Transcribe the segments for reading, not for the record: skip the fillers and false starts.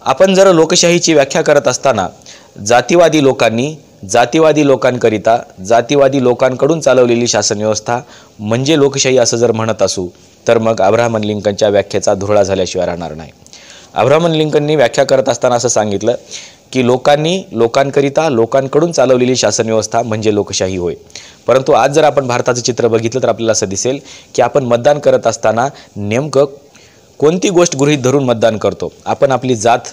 आपण जर लोकशाहीची व्याख्या करत असताना जातीवादी लोकांकरिता जातीवादी लोकांकडून चालवलेली शासन व्यवस्था म्हणजे लोकशाही असं जर म्हणत असू तर मग अब्राहम लिंकनच्या व्याख्येचा धुरळा झाल्याशिवाय राहणार नाही। अब्राहम लिंकननी व्याख्या करत असताना असं सांगितलं की लोकांकरिता लोकांकडून चालवलेली शासन व्यवस्था म्हणजे लोकशाही होय। परंतु आज जर आपण भारताचं चित्र बघितलं तर आपल्याला असं दिसेल की आपण मतदान करत असताना नेमकं कोणती गोष्ट गृहीत धरून मतदान करतो। आपण आपली जात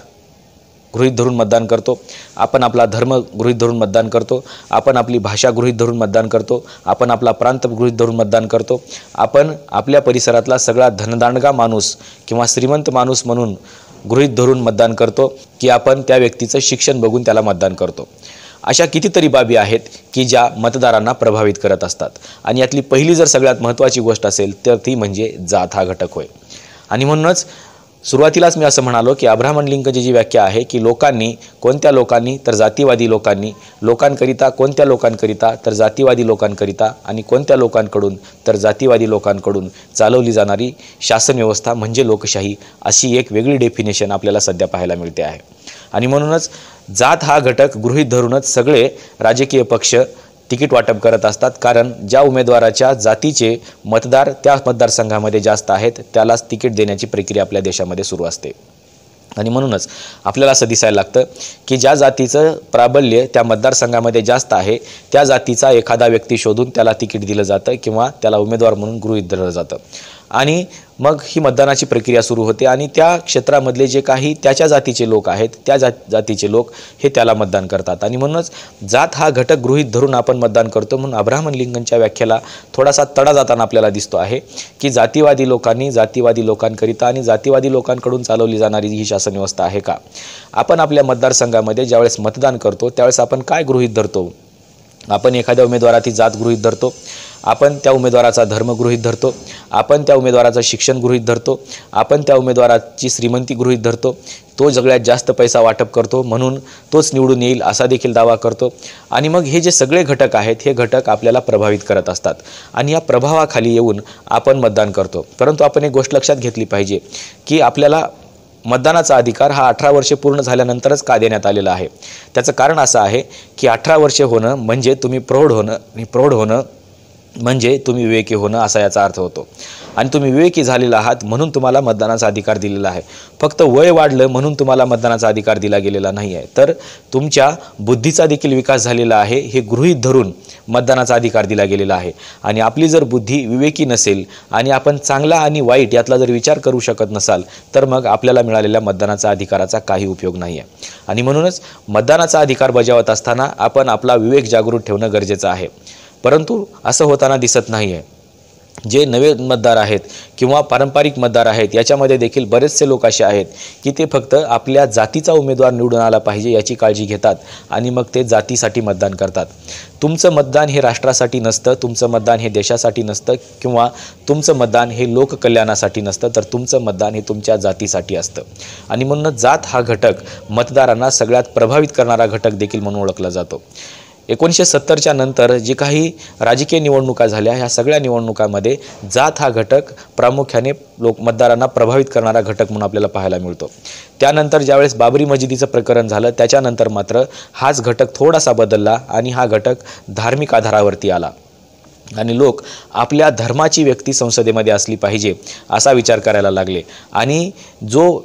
गृहीत धरून मतदान करतो, आपण आपला धर्म गृहीत धरून मतदान करतो, आपण आपली भाषा गृहीत धरून मतदान करतो, आपण आपला प्रांत गृहीत धरून मतदान करतो, आपण आपल्या परिसरातला सगळा धनदांडगा माणूस किंवा श्रीमंत माणूस म्हणून गृहीत धरून मतदान करतो की आपण त्या व्यक्तीचं शिक्षण बघून त्याला मतदान करतो। अशा कितीतरी बाबी आहेत की ज्या मतदारांना प्रभावित करत असतात आणि यातली पहिली जर सगळ्यात महत्त्वाची गोष्ट असेल तर ती म्हणजे जात हा घटक होय। आणि म्हणूनच सुरुवातीलाच मी असं म्हणालो की अब्राहम लिंकनची जी व्याख्या आहे की कोणत्या लोकांनी तर जातीवादी लोकांनी, लोकांकरिता कोणत्या लोकांकरिता तर जातीवादी लोकांकरिता आणि कोणत्या लोकांकडून तर जातीवादी लोकांकडून चालवली जाणारी शासन व्यवस्था म्हणजे लोकशाही, अशी एक वेगळी डेफिनेशन आपल्याला सध्या पाहायला मिळते आहे। आणि म्हणूनच जात हा घटक गृहीत धरूनच सगळे राजकीय पक्ष तिकीट वाटप करत असतात, कारण ज्या उमेदवाराच्या जातीचे मतदार त्या मतदारसंघामध्ये जास्त आहेत त्यालाच तिकीट देण्याची प्रक्रिया आपल्या देशामध्ये सुरू असते। आणि म्हणूनच आपल्याला असं दिसायला लागतं की ज्या जातीचं प्राबल्य त्या मतदारसंघामध्ये जास्त आहे त्या जातीचा एखादा व्यक्ती शोधून त्याला तिकीट दिलं जातं किंवा त्याला उमेदवार म्हणून गृहीत धरलं जातं आणि मग ही मतदानाची प्रक्रिया सुरू होते आणि त्या क्षेत्रामधले जे काही त्याच्या जातीचे लोक आहेत त्या जातीचे लोक हे त्याला मतदान करतात। आणि म्हणूनच जात हा घटक गृहीत धरून आपण मतदान करतो। म्हणून अब्राहम लिंकनच्या व्याख्येला थोडासा तडा जाताना आपल्याला दिसतो आहे की जातीवादी लोकांनी जातीवादी लोकांकरिता आणि जातीवादी लोकांकडून चालवली जाणारी ही शासन व्यवस्था आहे का। आपण आपल्या मतदारसंघामध्ये ज्यावेळेस मतदान करतो त्यावेळेस आपण काय गृहीत धरतो? आपण एखाद्या उमेदवाराची जात गृहीत धरतो, आपण त्या उमेदवाराचा धर्म गृहीत धरतो, आपण त्या उमेदवाराचं शिक्षण गृहीत धरतो, आपण त्या उमेदवाराची श्रीमंती गृहीत धरतो, तो सगळ्यात जास्त पैसा वाटप करतो म्हणून तोच निवडून येईल असा देखील दावा करतो। आणि मग हे जे सगळे घटक आहेत हे घटक आपल्याला प्रभावित करत असतात आणि या प्रभावाखाली येऊन आपण मतदान करतो। परंतु आपण एक गोष्ट लक्षात घेतली पाहिजे की आपल्याला मतदानाचा अधिकार हा 18 वर्षे पूर्ण झाल्यानंतरच का देण्यात आलेला आहे। त्याचं कारण असं आहे की 18 वर्षे होणं म्हणजे तुम्ही प्रौढ होणं आणि प्रौढ होणं म्हणजे तुम्ही विवेकी होणं असा याचा अर्थ होतो। आणि तुम्ही विवेकी झालेला आहात म्हणून तुम्हाला मतदानाचा अधिकार दिलेला आहे। फक्त वय वाढलं म्हणून तुम्हाला मतदानाचा अधिकार दिला गेलेला नाही आहे, तर तुमच्या बुद्धीचा देखील विकास झालेला आहे हे गृहीत धरून मतदानाचा अधिकार दिला गेलेला आहे। आणि आपली जर बुद्धी विवेकी नसेल आणि आपण चांगला आणि वाईट यातला जर विचार करू शकत नसाल तर मग आपल्याला मिळालेल्या मतदानाचा अधिकाराचा काही उपयोग नाही आहे। आणि म्हणूनच मतदानाचा अधिकार बजावत असताना आपण आपला विवेक जागृत ठेवणं गरजेचं आहे। परंतु असं होताना दिसत नाही आहे। जे नवे मतदार आहेत किंवा पारंपरिक मतदार आहेत याच्यामध्ये देखील बरेचसे लोक असे आहेत की ते फक्त आपल्या जातीचा उमेदवार निवडून आला पाहिजे याची काळजी घेतात आणि मग ते जातीसाठी मतदान करतात। तुमचं मतदान हे राष्ट्रासाठी नसतं, तुमचं मतदान हे देशासाठी नसतं किंवा तुमचं मतदान हे लोककल्याणासाठी नसतं, तर तुमचं मतदान हे तुमच्या जातीसाठी असतं। आणि म्हणून जात हा घटक मतदारांना सगळ्यात प्रभावित करणारा घटक देखील म्हणून ओळखला जातो। 1970च्या नंतर जी काही राजकीय निवडणुका झाल्या ह्या सगळ्या निवडणुकांमध्ये जात हा घटक प्रामुख्याने मतदारांना प्रभावित करणारा घटक म्हणून आपल्याला पाहायला मिळतो। त्यानंतर ज्यावेळेस बाबरी मशिदीचं प्रकरण झालं त्याच्यानंतर मात्र हाच घटक थोडासा बदलला आणि हा घटक धार्मिक आधारावरती आला आणि लोक आपल्या धर्माची व्यक्ती संसदेमध्ये असली पाहिजे असा विचार करायला लागले आणि जो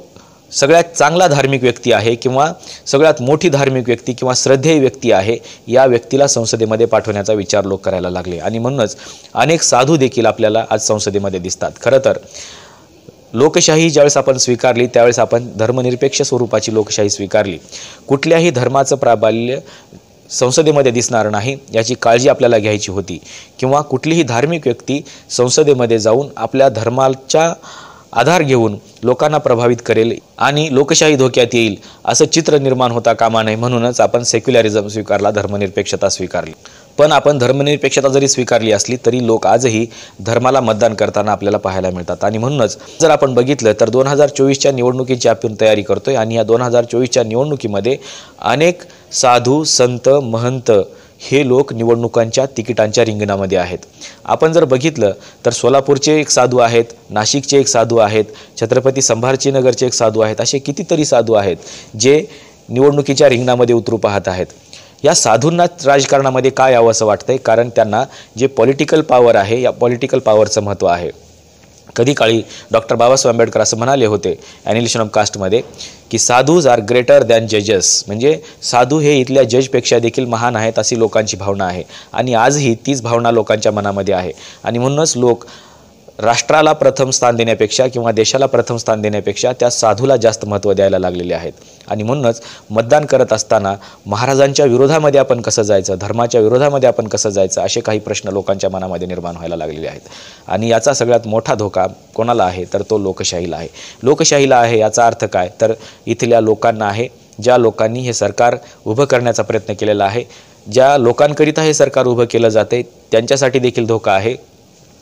सगळ्यात चांगला धार्मिक व्यक्ती आहे किंवा सगळ्यात मोठी धार्मिक व्यक्ती किंवा श्रद्धेय व्यक्ती आहे या व्यक्तीला संसदेमध्ये पाठवण्याचा विचार लोक करायला लागले। आणि म्हणूनच अनेक साधू देखील आपल्याला आज संसदेमध्ये दिसतात। खरं तर लोकशाही ज्यावेळेस आपण स्वीकारली त्यावेळेस आपण धर्मनिरपेक्ष स्वरूपाची लोकशाही स्वीकारली। कुठल्याही धर्माचं प्राबल्य संसदेमध्ये दिसणार नाही याची काळजी आपल्याला घ्यायची होती किंवा कुठलीही धार्मिक व्यक्ती संसदेमध्ये जाऊन आपल्या धर्माच्या आधार घेऊन लोकांना प्रभावित करेल आणि लोकशाही धोक्यात येईल असं चित्र निर्माण होता कामा नये। म्हणूनच आपण सेक्युलरिझम स्वीकारला, धर्मनिरपेक्षता स्वीकारली। पण आपण धर्मनिरपेक्षता जरी स्वीकारली असली तरी लोक आजही धर्माला मतदान करताना आपल्याला पाहायला मिळतात। आणि म्हणूनच जर आपण बघितलं तर 2024च्या निवडणुकीची आपण तयारी करतोय आणि या 2024च्या निवडणुकीमध्ये अनेक साधू, संत, महंत हे लोक निवडणुकांच्या तिकिटांच्या रिंगणामध्ये आहेत. आपण जर बघितलं तर सोलापूरचे एक साधू आहेत, नाशिकचे एक साधू आहेत, छत्रपती संभाजीनगरचे एक साधू आहेत, असे कितीतरी साधू आहेत जे निवडणुकीच्या रिंगणामध्ये उतरू पाहत आहेत. या साधूंना राजकारणामध्ये काय यावं असं वाटतंय, कारण त्यांना जे पॉलिटिकल पॉवर आहे, या पॉलिटिकल पॉवरचं महत्त्व आहे. कधी काळी डॉक्टर बाबासाहेब आंबेडकर असं म्हणाले होते ॲनिलेशन ऑफ कास्टमध्ये की साधूज आर ग्रेटर दॅन जजेस, म्हणजे साधू हे इथल्या जजपेक्षा देखील महान आहेत अशी लोकांची भावना आहे. आणि आजही तीच भावना लोकांच्या मनामध्ये आहे. आणि म्हणूनच लोक राष्ट्राला प्रथम स्थान देण्यापेक्षा किंवा देशाला प्रथम स्थान देण्यापेक्षा त्या साधूला जास्त महत्त्व द्यायला लागलेले आहेत. आणि म्हणूनच मतदान करत असताना महाराजांच्या विरोधामध्ये आपण कसं जायचं, धर्माच्या विरोधामध्ये आपण कसं जायचं, असे काही प्रश्न लोकांच्या मनामध्ये निर्माण व्हायला लागलेले आहेत. आणि याचा सगळ्यात मोठा धोका कोणाला आहे तर तो लोकशाहीला आहे. लोकशाहीला आहे याचा अर्थ काय तर इथल्या लोकांना आहे. ज्या लोकांनी हे सरकार उभं करण्याचा प्रयत्न केलेला आहे, ज्या लोकांकरिता हे सरकार उभं केलं जाते त्यांच्यासाठी देखील धोका आहे.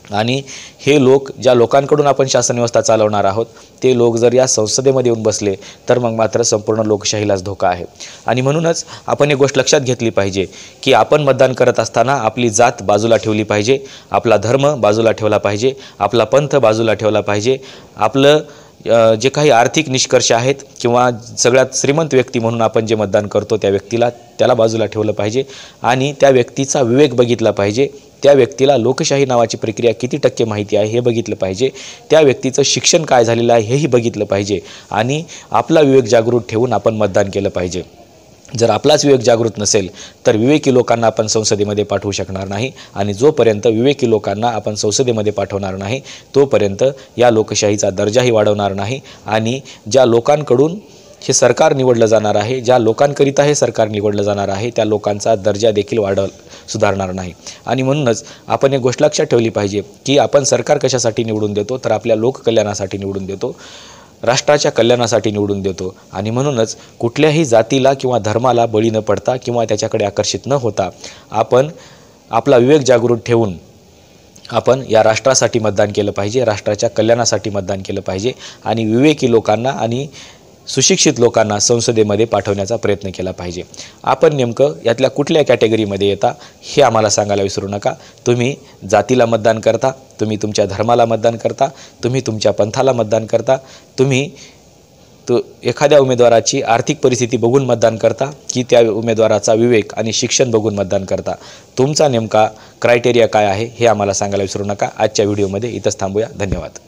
आणि हे लोक, ज्या लोकांकडून आपण शासन व्यवस्था चालवणार आहोत, ते लोक जर या संसदेमध्ये येऊन बसले तर मग मात्र संपूर्ण लोकशाहीलाच धोका आहे. आणि म्हणूनच आपण एक गोष्ट लक्षात घेतली पाहिजे की आपण मतदान करत असताना आपली जात बाजूला ठेवली पाहिजे, आपला धर्म बाजूला ठेवला पाहिजे, आपला पंथ बाजूला ठेवला पाहिजे, आपलं जे काही आर्थिक निष्कर्ष आहेत किंवा सगळ्यात श्रीमंत व्यक्ती म्हणून आपण जे मतदान करतो त्याला बाजूला ठेवलं पाहिजे. आणि त्या व्यक्तीचा विवेक बघितला पाहिजे, त्या व्यक्तीला लोकशाही नावाची प्रक्रिया किती टक्के माहिती आहे हे बघितलं पाहिजे, त्या व्यक्तीचं शिक्षण काय झालेलं आहे हेही बघितलं पाहिजे. आणि आपला विवेक जागृत ठेवून आपण मतदान केलं पाहिजे. जर आपलाच विवेक जागृत नसेल तर विवेकी लोकांना आपण संसदेमध्ये पाठवू शकणार नाही. आणि जोपर्यंत विवेकी लोकांना आपण संसदेमध्ये पाठवणार नाही तोपर्यंत या लोकशाहीचा दर्जाही वाढवणार नाही. आणि ज्या लोकांकडून हे सरकार निवडलं जाणार आहे, ज्या लोकांकरिता हे सरकार निवडलं जाणार आहे, त्या लोकांचा दर्जा देखील सुधारणार नाही. आणि म्हणूनच आपण एक गोष्ट लक्षात ठेवली पाहिजे की आपण सरकार कशासाठी निवडून देतो तर आपल्या लोककल्याणासाठी निवडून देतो, राष्ट्राच्या कल्याणासाठी निवडून देतो. आणि म्हणूनच कुठल्याही जातीला किंवा धर्माला बळी न पडता किंवा त्याच्याकडे आकर्षित न होता आपण आपला विवेक जागृत ठेवून आपण या राष्ट्रासाठी मतदान केलं पाहिजे, राष्ट्राच्या कल्याणासाठी मतदान केलं पाहिजे. आणि विवेकी लोकांना आणि सुशिक्षित लोकांना संसदेमध्ये पाठवण्याचा प्रयत्न केला पाहिजे. आपण नेमकं यातल्या कुठल्या कॅटेगरीमध्ये येता हे आम्हाला सांगायला विसरू नका. तुम्ही जातीला मतदान करता, तुम्ही तुमच्या धर्माला मतदान करता, तुम्ही तुमच्या पंथाला मतदान करता, तुम्ही एखाद्या उमेदवाराची आर्थिक परिस्थिती बघून मतदान करता की त्या उमेदवाराचा विवेक आणि शिक्षण बघून मतदान करता. तुमचा नेमका क्रायटेरिया काय आहे हे आम्हाला सांगायला विसरू नका. आजच्या व्हिडिओमध्ये इथंच थांबूया. धन्यवाद.